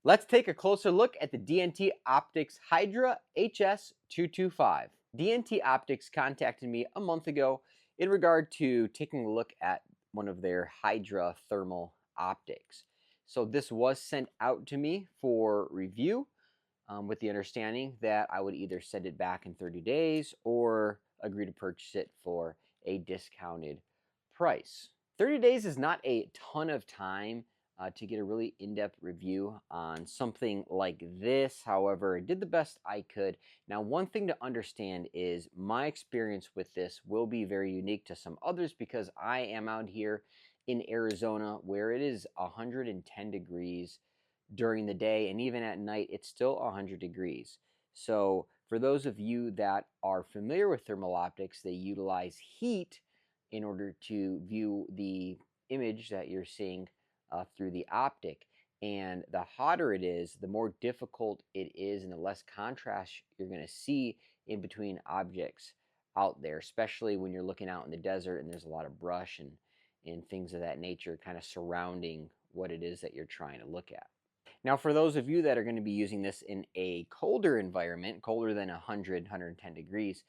Let's take a closer look at the DNT Optics Hydra HS225. DNT Optics contacted me a month ago in regard to taking a look at one of their Hydra thermal optics. So this was sent out to me for review with the understanding that I would either send it back in 30 days or agree to purchase it for a discounted price. 30 days is not a ton of time to get a really in-depth review on something like this. However, I did the best I could. Now, one thing to understand is my experience with this will be very unique to some others because I am out here in Arizona where it is 110 degrees during the day, and even at night it's still 100 degrees. So for those of you that are familiar with thermal optics, they utilize heat in order to view the image that you're seeing through the optic. And the hotter it is, the more difficult it is and the less contrast you're going to see in between objects out there, especially when you're looking out in the desert and there's a lot of brush and things of that nature kind of surrounding what it is that you're trying to look at. Now, for those of you that are going to be using this in a colder environment, colder than 100, 110 degrees,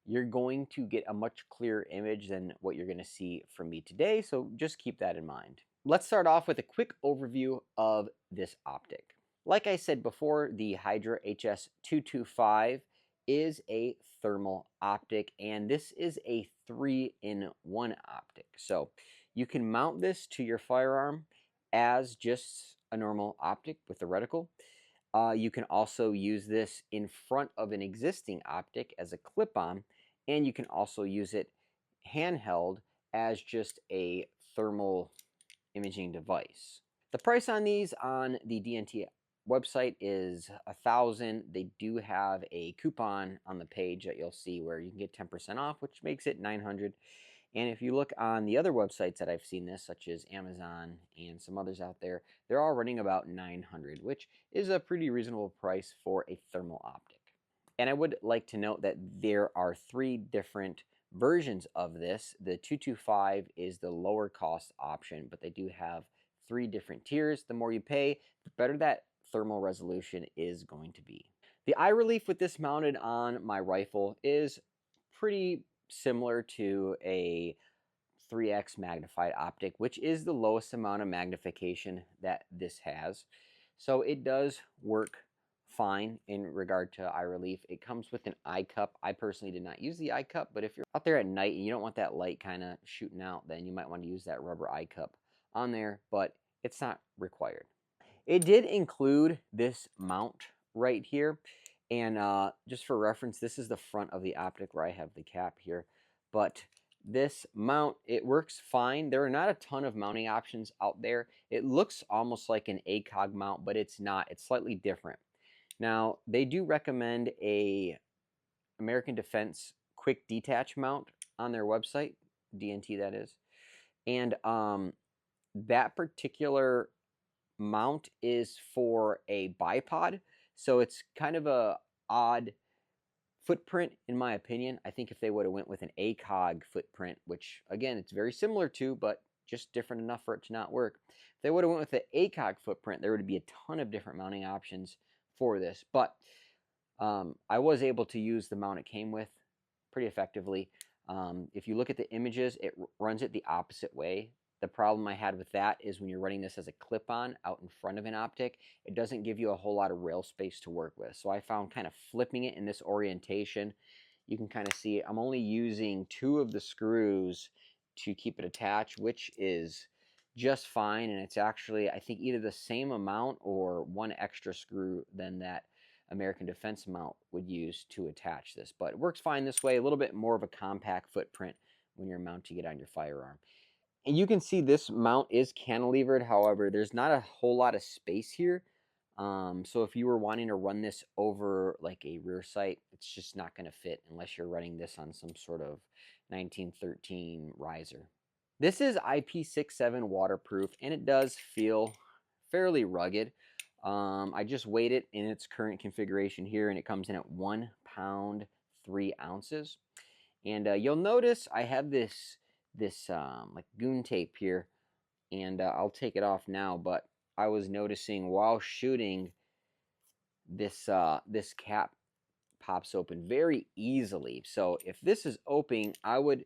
you're going to get a much clearer image than what you're going to see from me today, so just keep that in mind. Let's start off with a quick overview of this optic. Like I said before, the Hydra HS225 is a thermal optic, and this is a 3-in-1 optic. So you can mount this to your firearm as just a normal optic with a reticle. You can also use this in front of an existing optic as a clip-on, and you can also use it handheld as just a thermal imaging device. The price on these on the DNT website is $1,000. They do have a coupon on the page that you'll see where you can get 10% off, which makes it $900. And if you look on the other websites that I've seen this, such as Amazon and some others out there, they're all running about $900, which is a pretty reasonable price for a thermal optic. And I would like to note that there are 3 different versions of this. The 225 is the lower cost option, but they do have 3 different tiers. The more you pay, the better that thermal resolution is going to be. The eye relief with this mounted on my rifle is pretty similar to a 3x magnified optic, which is the lowest amount of magnification that this has. So it does work fine in regard to eye relief. It comes with an eye cup. I personally did not use the eye cup, but if you're out there at night and you don't want that light kind of shooting out, then you might want to use that rubber eye cup on there, but it's not required. It did include this mount right here. And just for reference, this is the front of the optic where I have the cap here. But this mount, it works fine. There are not a ton of mounting options out there. It looks almost like an ACOG mount, but it's not. It's slightly different. Now, they do recommend a American Defense quick detach mount on their website, DNT that is. And that particular mount is for a bipod, so it's kind of a odd footprint in my opinion. I think if they would have went with an ACOG footprint, which again it's very similar to but just different enough for it to not work, if they would have went with the ACOG footprint, there would be a ton of different mounting options for this. But I was able to use the mount it came with pretty effectively. If you look at the images, it runs it the opposite way. The problem I had with that is when you're running this as a clip-on out in front of an optic, it doesn't give you a whole lot of rail space to work with. So I found kind of flipping it in this orientation, you can kind of see I'm only using 2 of the screws to keep it attached, which is just fine. And it's actually, I think, either the same amount or 1 extra screw than that American Defense mount would use to attach this. But it works fine this way, a little bit more of a compact footprint when you're mounting it on your firearm. And you can see this mount is cantilevered. However, there's not a whole lot of space here. So if you were wanting to run this over like a rear sight, it's just not going to fit unless you're running this on some sort of 1913 riser. This is IP67 waterproof, and it does feel fairly rugged. I just weighed it in its current configuration here, and it comes in at 1 pound 3 ounces. And you'll notice I have this like goon tape here, and I'll take it off now, but I was noticing while shooting, this cap pops open very easily. So if this is open, I would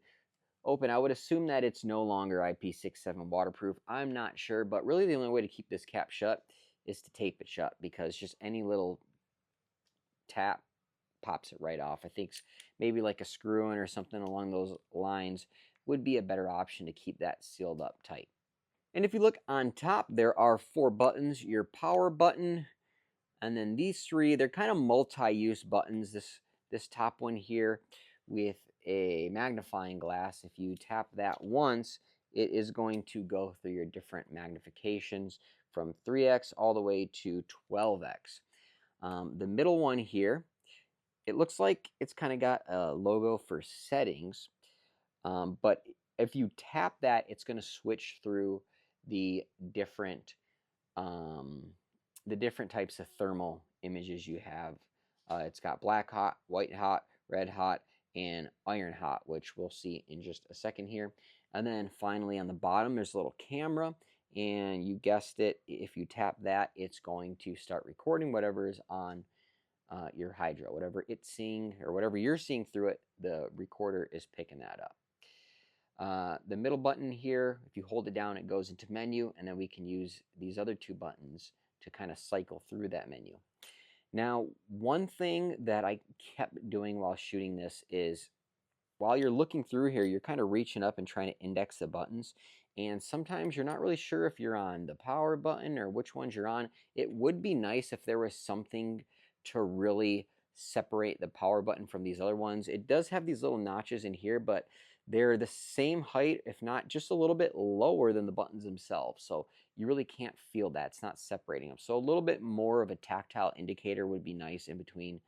assume that it's no longer IP67 waterproof. I'm not sure, but really the only way to keep this cap shut is to tape it shut, because just any little tap pops it right off. I think maybe like a screw in or something along those lines would be a better option to keep that sealed up tight. And if you look on top, there are 4 buttons. Your power button, and then these 3, they're kind of multi-use buttons. This top one here with a magnifying glass, if you tap that once, it is going to go through your different magnifications from 3x all the way to 12x. The middle one here, it looks like it's kind of got a logo for settings, but if you tap that, it's going to switch through the different um, types of thermal images you have. It's got black hot, white hot, red hot, and iron hot, which we'll see in just a second here. And then finally on the bottom, there's a little camera, and you guessed it, if you tap that, it's going to start recording whatever is on your Hydra. Whatever it's seeing, or whatever you're seeing through it, the recorder is picking that up. The middle button here, if you hold it down, it goes into menu, and then we can use these other 2 buttons to kind of cycle through that menu. Now, one thing that I kept doing while shooting this is, while you're looking through here, you're kind of reaching up and trying to index the buttons, and sometimes you're not really sure if you're on the power button or which ones you're on. It would be nice if there was something to really separate the power button from these other ones. It does have these little notches in here, but they're the same height, if not just a little bit lower than the buttons themselves. So you really can't feel that. It's not separating them. So a little bit more of a tactile indicator would be nice in between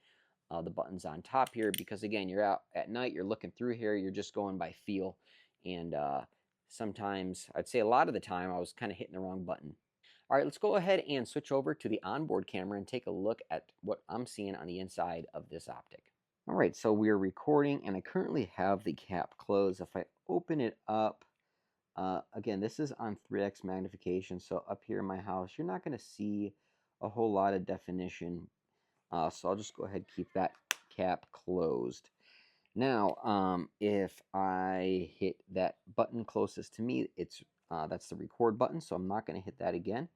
the buttons on top here, because again, you're out at night, you're looking through here, you're just going by feel, and sometimes, I'd say a lot of the time, I was kind of hitting the wrong button. All right, let's go ahead and switch over to the onboard camera and take a look at what I'm seeing on the inside of this Optic. All right, so we're recording, and I currently have the cap closed. If I open it up, again, this is on 3x magnification, so up here in my house, you're not going to see a whole lot of definition. So I'll just go ahead and keep that cap closed. Now, if I hit that button closest to me, that's the record button, so I'm not going to hit that again.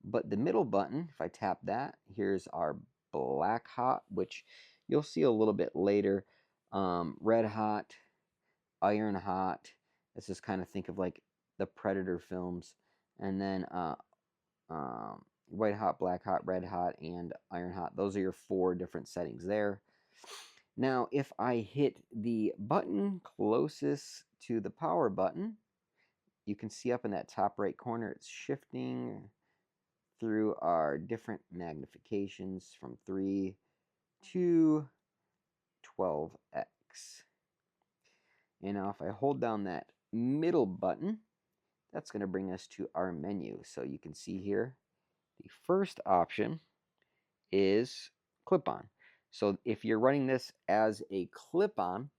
But the middle button, if I tap that, here's our black hot, which you'll see a little bit later. Red hot, iron hot. This is kind of, think of like the Predator films. And then white hot, black hot, red hot, and iron hot. Those are your 4 different settings there. Now, if I hit the button closest to the power button, you can see up in that top right corner, it's shifting through our different magnifications from 3 to 12x. And now if I hold down that middle button, that's going to bring us to our menu. So you can see here, the first option is clip-on. So if you're running this as a clip-on,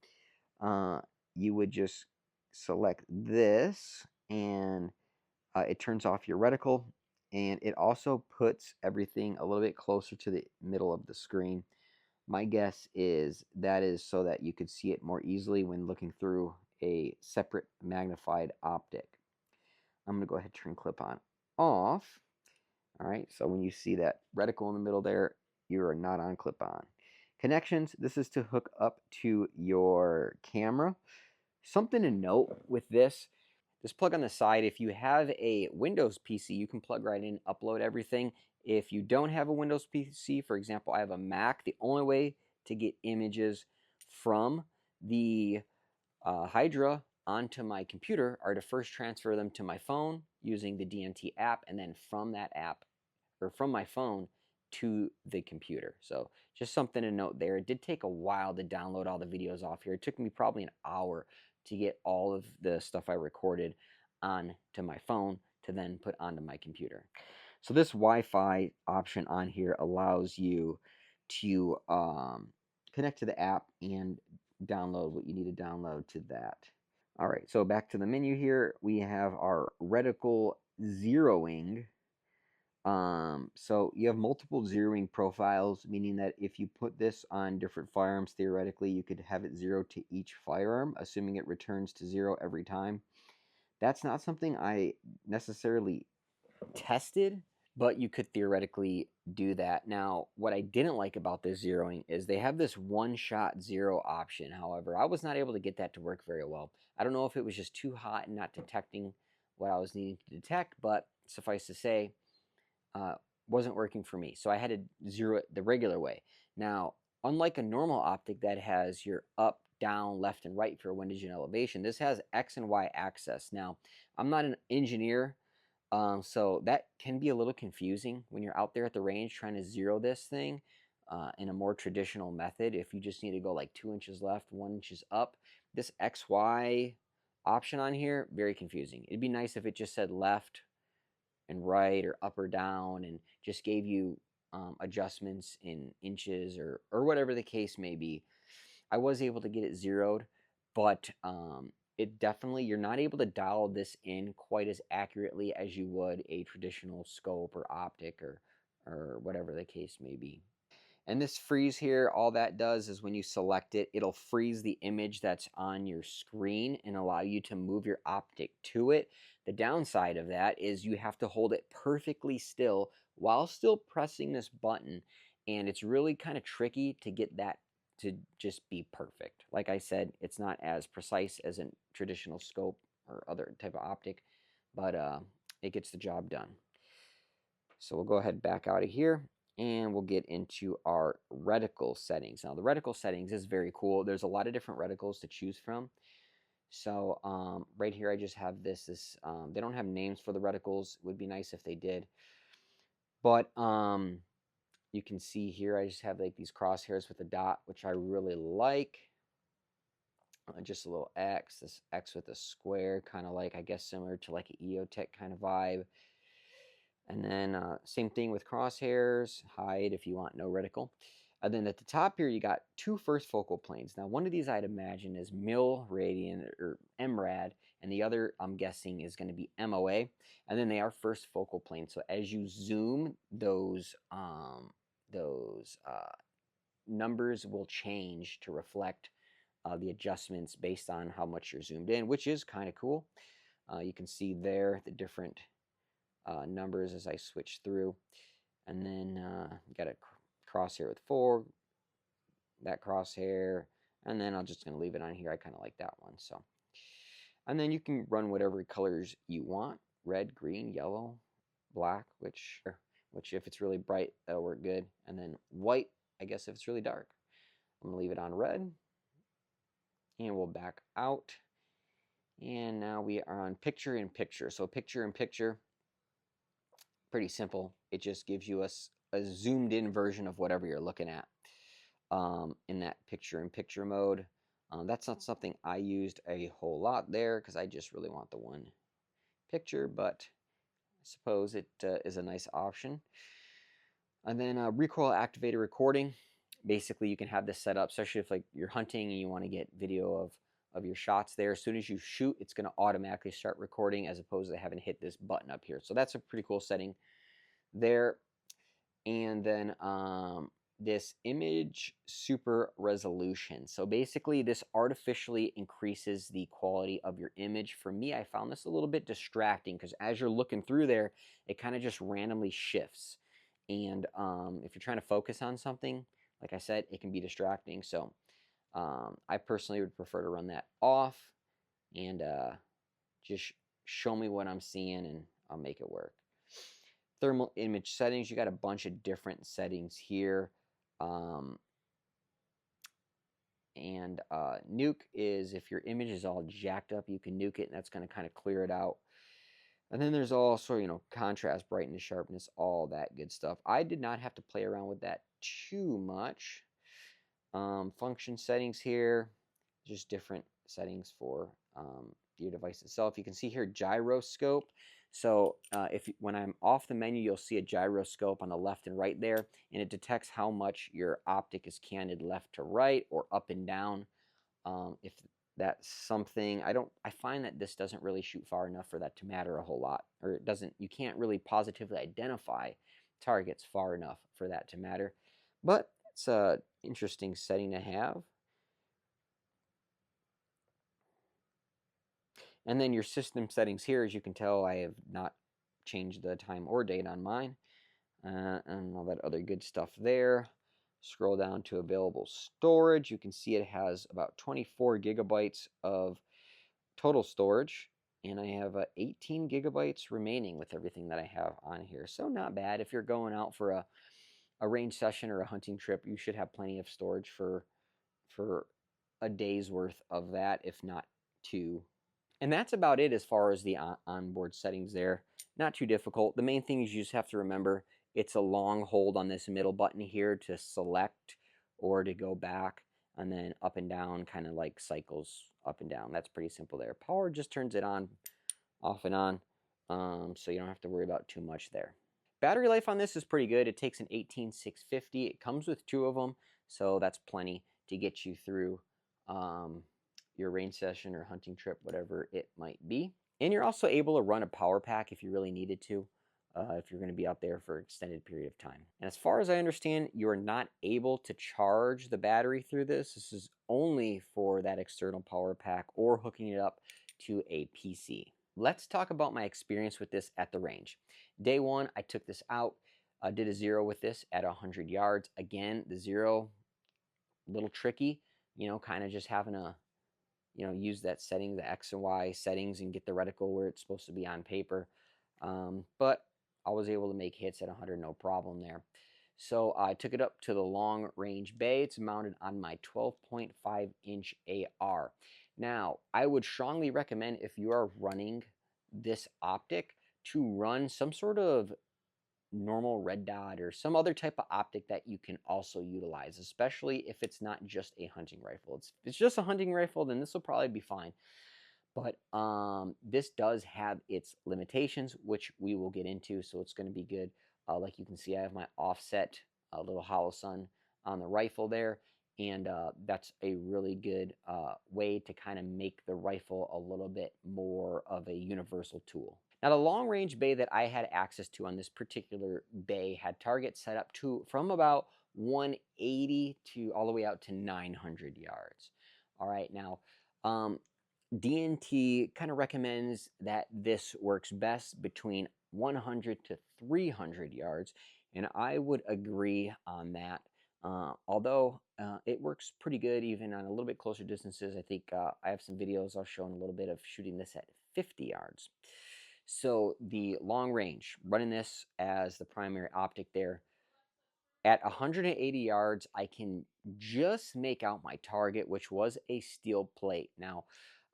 you would just select this, and it turns off your reticle, and it also puts everything a little bit closer to the middle of the screen. My guess is that is so that you could see it more easily when looking through a separate magnified optic. I'm going to go ahead and turn clip-on off. All right, so when you see that reticle in the middle there, you are not on clip-on. Connections, this is to hook up to your camera. Something to note with this plug on the side, if you have a Windows PC, you can plug right in, upload everything. If you don't have a Windows PC, for example, I have a Mac, the only way to get images from the Hydra onto my computer are to first transfer them to my phone using the DNT app, and then from that app, or from my phone, to the computer. So just something to note there. It did take a while to download all the videos off here. It took me probably an hour to get all of the stuff I recorded onto my phone to then put onto my computer. So this Wi-Fi option on here allows you to connect to the app and download what you need to download to that. All right, so back to the menu here, we have our reticle zeroing So you have multiple zeroing profiles, meaning that if you put this on different firearms, theoretically, you could have it zero to each firearm, assuming it returns to 0 every time. That's not something I necessarily tested, but you could theoretically do that. Now, what I didn't like about this zeroing is they have this one-shot zero option. However, I was not able to get that to work very well. I don't know if it was just too hot and not detecting what I was needing to detect, but suffice to say, uh, wasn't working for me. So I had to zero it the regular way. Now, unlike a normal optic that has your up, down, left, and right for windage and elevation, this has X and Y axis. Now, I'm not an engineer, so that can be a little confusing when you're out there at the range trying to zero this thing in a more traditional method. If you just need to go like 2 inches left, 1 inches up, this XY option on here, very confusing. It'd be nice if it just said left and right or up or down and just gave you adjustments in inches or whatever the case may be. I was able to get it zeroed, but it definitely, you're not able to dial this in quite as accurately as you would a traditional scope or optic or whatever the case may be. And this freeze here, all that does is when you select it, it'll freeze the image that's on your screen and allow you to move your optic to it. The downside of that is you have to hold it perfectly still while still pressing this button. And it's really kind of tricky to get that to just be perfect. Like I said, it's not as precise as a traditional scope or other type of optic, but it gets the job done. So we'll go ahead back out of here and we'll get into our reticle settings. Now the reticle settings is very cool. There's a lot of different reticles to choose from. So right here I just have this they don't have names for the reticles. It would be nice if they did. But you can see here I just have like these crosshairs with a dot, which I really like. Just a little X, this X with a square, kind of like, I guess, similar to like an EOTech kind of vibe. And then same thing with crosshairs, hide if you want no reticle. And then at the top here, you got 2 first focal planes. Now, one of these I'd imagine is mil radian or MRAD, and the other I'm guessing is going to be MOA. And then they are first focal plane. So as you zoom, those numbers will change to reflect the adjustments based on how much you're zoomed in, which is kind of cool. You can see there the different numbers as I switch through. And then got a crosshair with 4, that crosshair, and then I'm just going to leave it on here. I kind of like that one. So, and then you can run whatever colors you want: red, green, yellow, black, which if it's really bright, that'll work good. And then white, I guess, if it's really dark. I'm going to leave it on red, and we'll back out. And now we are on picture in picture. So picture in picture, pretty simple. It just gives you a zoomed in version of whatever you're looking at in that picture in picture mode. That's not something I used a whole lot there because I just really want the one picture, but I suppose it is a nice option. And then recoil activated recording. Basically, you can have this set up, especially if like you're hunting and you want to get video of your shots there. As soon as you shoot, it's going to automatically start recording as opposed to having to hit this button up here. So that's a pretty cool setting there. And then this image super resolution. So basically this artificially increases the quality of your image. For me, I found this a little bit distracting because as you're looking through there, it kind of just randomly shifts. And if you're trying to focus on something, like I said, it can be distracting. So I personally would prefer to run that off and just show me what I'm seeing and I'll make it work. Thermal image settings, you got a bunch of different settings here. Nuke is if your image is all jacked up, you can nuke it, and that's going to kind of clear it out. And then there's also, contrast, brightness, sharpness, all that good stuff. I did not have to play around with that too much. Function settings here, just different settings for your device itself. You can see here gyroscope. So when I'm off the menu, you'll see a gyroscope on the left and right there, and it detects how much your optic is canted left to right or up and down. If that's something I find that this doesn't really shoot far enough for that to matter a whole lot, or it doesn't, you can't really positively identify targets far enough for that to matter. But it's a interesting setting to have. And then your system settings here, as you can tell, I have not changed the time or date on mine, and all that other good stuff there. Scroll down to available storage. You can see it has about 24 gigabytes of total storage, and I have 18 gigabytes remaining with everything that I have on here. So not bad. If you're going out for a range session or a hunting trip, you should have plenty of storage for a day's worth of that, if not two. And that's about it as far as the onboard settings there. Not too difficult. The main thing is you just have to remember it's a long hold on this middle button here to select or to go back, and then up and down kind of like cycles up and down. That's pretty simple there. Power just turns it on, off and on, so you don't have to worry about too much there. Battery life on this is pretty good. It takes an 18650. It comes with 2 of them, so that's plenty to get you through your range session or hunting trip, whatever it might be. And you're also able to run a power pack if you really needed to, if you're going to be out there for an extended period of time. And as far as I understand, you're not able to charge the battery through this. This is only for that external power pack or hooking it up to a PC. Let's talk about my experience with this at the range. Day one, I took this out, did a zero with this at 100 yards. Again, the zero, a little tricky, kind of just having to, use that setting, the X and Y settings, and get the reticle where it's supposed to be on paper. But I was able to make hits at 100, no problem there. So I took it up to the long range bay. It's mounted on my 12.5-inch AR. Now, I would strongly recommend, if you are running this optic, to run some sort of normal red dot or some other type of optic that you can also utilize, especially if it's not just a hunting rifle. If it's just a hunting rifle, then this will probably be fine. But this does have its limitations, which we will get into, so it's going to be good. Like you can see, I have my offset little hollow sun on the rifle there, and that's a really good way to kind of make the rifle a little bit more of a universal tool. Now, the long-range bay that I had access to on this particular bay had targets set up to from about 180 to all the way out to 900 yards. All right, now DNT kind of recommends that this works best between 100 to 300 yards, and I would agree on that. Although it works pretty good even on a little bit closer distances. I think I have some videos I'll show in a little bit of shooting this at 50 yards. So the long range, running this as the primary optic there, at 180 yards, I can just make out my target, which was a steel plate. Now,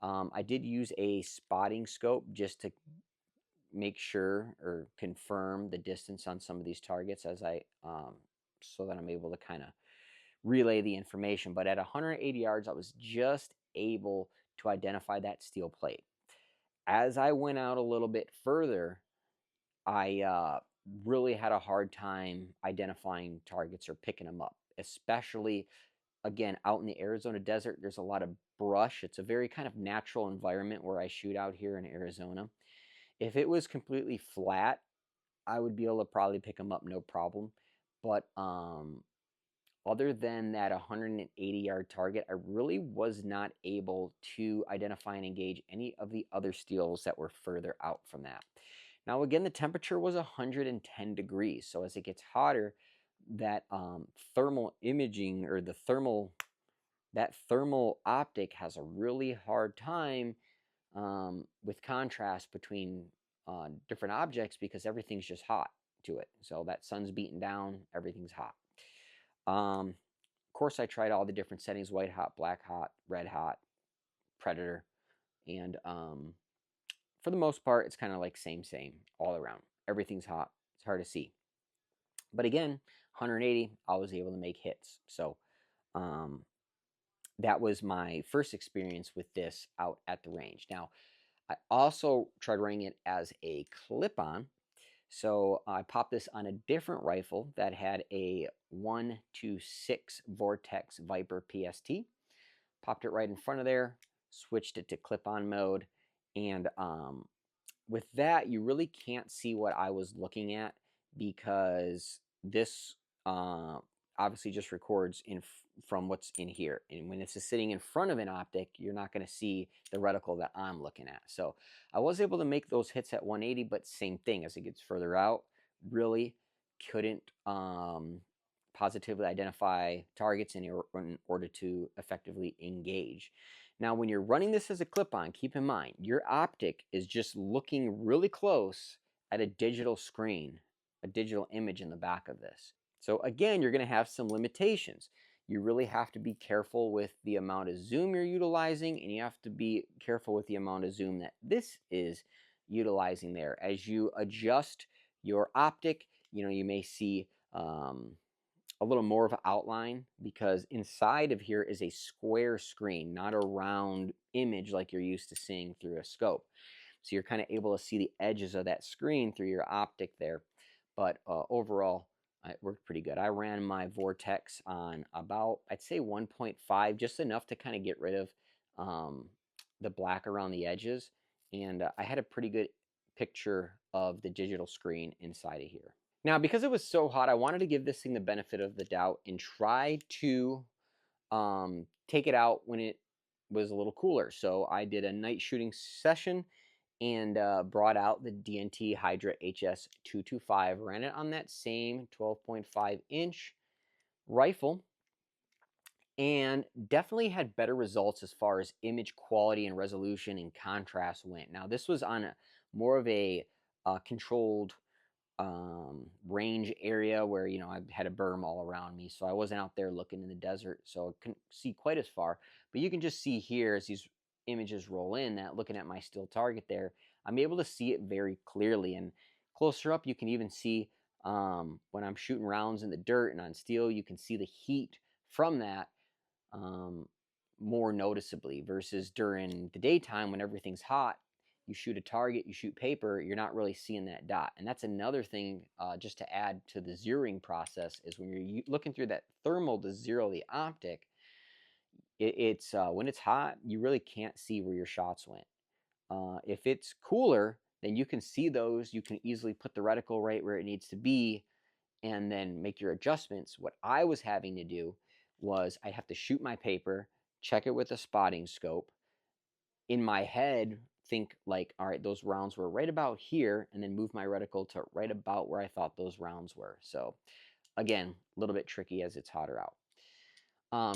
I did use a spotting scope just to make sure or confirm the distance on some of these targets as so that I'm able to kind of relay the information. But at 180 yards, I was just able to identify that steel plate. As I went out a little bit further, I really had a hard time identifying targets or picking them up, especially, again, out in the Arizona desert. There's a lot of brush. It's a very kind of natural environment where I shoot out here in Arizona. If it was completely flat, I would be able to probably pick them up no problem. But other than that 180-yard target, I really was not able to identify and engage any of the other steels that were further out from that. Now, again, the temperature was 110 degrees, so as it gets hotter, that thermal imaging or that thermal optic has a really hard time with contrast between different objects because everything's just hot to it. So that sun's beating down, everything's hot. Of course, I tried all the different settings: white hot, black hot, red hot, predator, and for the most part, it's kind of like same all around. Everything's hot. It's hard to see. But again, 180, I was able to make hits. So that was my first experience with this out at the range. Now, I also tried running it as a clip-on. So I popped this on a different rifle that had a 126 Vortex Viper PST. Popped it right in front of there. switched it to clip-on mode, and with that, you really can't see what I was looking at because this obviously just records from what's in here. And when it's just sitting in front of an optic, you're not going to see the reticle that I'm looking at. So I was able to make those hits at 180, but same thing as it gets further out, really couldn't positively identify targets in order to effectively engage. Now, when you're running this as a clip-on, keep in mind, your optic is just looking really close at a digital screen, a digital image in the back of this. So again, you're going to have some limitations. You really have to be careful with the amount of zoom you're utilizing, and you have to be careful with the amount of zoom that this is utilizing there. As you adjust your optic, you may see a little more of an outline because inside of here is a square screen, not a round image like you're used to seeing through a scope. So you're kind of able to see the edges of that screen through your optic there. But overall, it worked pretty good. I ran my vortex on about, I'd say 1.5, just enough to kind of get rid of the black around the edges. And I had a pretty good picture of the digital screen inside of here. Now, because it was so hot, I wanted to give this thing the benefit of the doubt and try to take it out when it was a little cooler. So I did a night shooting session and brought out the DNT Hydra HS225, ran it on that same 12.5-inch rifle, and definitely had better results as far as image quality and resolution and contrast went. Now, this was on more of a controlled range area where I had a berm all around me, so I wasn't out there looking in the desert, so I couldn't see quite as far. But you can just see here as these images roll in that looking at my still target there, I'm able to see it very clearly. And closer up, you can even see when I'm shooting rounds in the dirt and on steel, you can see the heat from that more noticeably versus during the daytime when everything's hot. You shoot a target, you shoot paper, you're not really seeing that dot. And that's another thing just to add to the zeroing process is when you're looking through that thermal to zero the optic, it's when it's hot, you really can't see where your shots went. If it's cooler, then you can see those. You can easily put the reticle right where it needs to be and then make your adjustments. What I was having to do was I'd have to shoot my paper, check it with a spotting scope, in my head think like, all right, those rounds were right about here, and then move my reticle to right about where I thought those rounds were. So again, a little bit tricky as it's hotter out.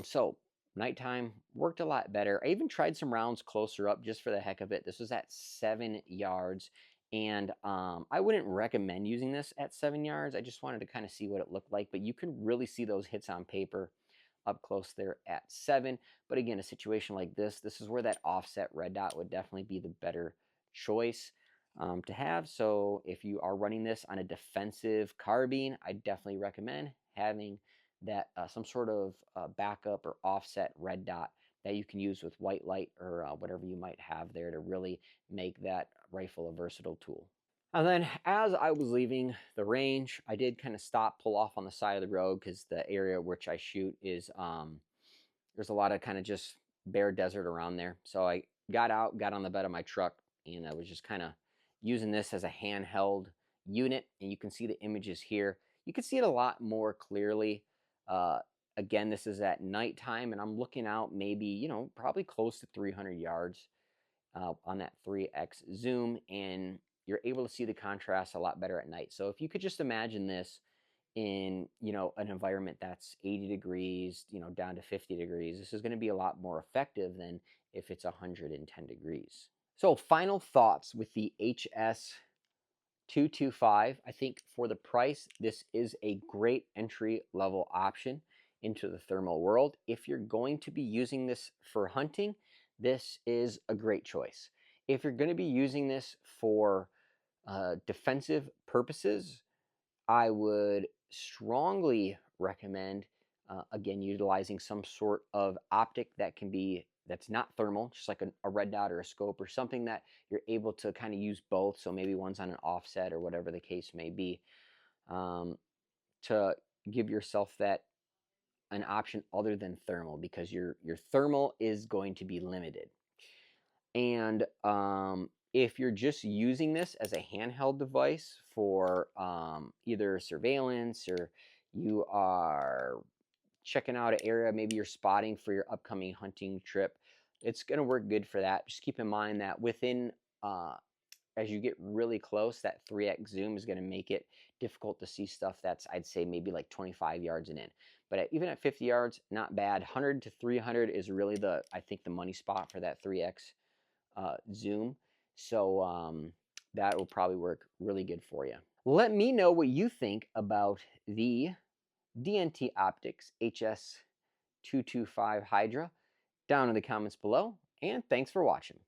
So nighttime worked a lot better. I even tried some rounds closer up just for the heck of it. This was at 7 yards, and I wouldn't recommend using this at 7 yards. I just wanted to kind of see what it looked like, but you can really see those hits on paper up close there at 7. But again, a situation like this is where that offset red dot would definitely be the better choice to have. So if you are running this on a defensive carbine, I definitely recommend having that some sort of backup or offset red dot that you can use with white light or whatever you might have there to really make that rifle a versatile tool. And then as I was leaving the range, I did kind of stop, pull off on the side of the road because the area which I shoot is, there's a lot of kind of just bare desert around there. So I got out, got on the bed of my truck, and I was just kind of using this as a handheld unit. And you can see the images here. You can see it a lot more clearly. Again, this is at nighttime, and I'm looking out maybe, probably close to 300 yards on that 3x zoom, and you're able to see the contrast a lot better at night. So if you could just imagine this in an environment that's 80 degrees down to 50 degrees, this is going to be a lot more effective than if it's 110 degrees. So final thoughts with the HS225. I think for the price, this is a great entry level option into the thermal world. If you're going to be using this for hunting, this is a great choice. If you're going to be using this for defensive purposes, I would strongly recommend, again, utilizing some sort of optic that's not thermal, just like a red dot or a scope or something that you're able to kind of use both. So maybe one's on an offset or whatever the case may be, to give yourself an option other than thermal, because your thermal is going to be limited. And if you're just using this as a handheld device for either surveillance, or you are checking out an area, maybe you're spotting for your upcoming hunting trip, it's going to work good for that. Just keep in mind that within as you get really close, that 3x zoom is going to make it difficult to see stuff that's, I'd say, maybe like 25 yards and in. But even at 50 yards, not bad. 100 to 300 is really I think the money spot for that 3x zoom. So that will probably work really good for you. Let me know what you think about the DNT Optics HS225 Hydra down in the comments below, and thanks for watching.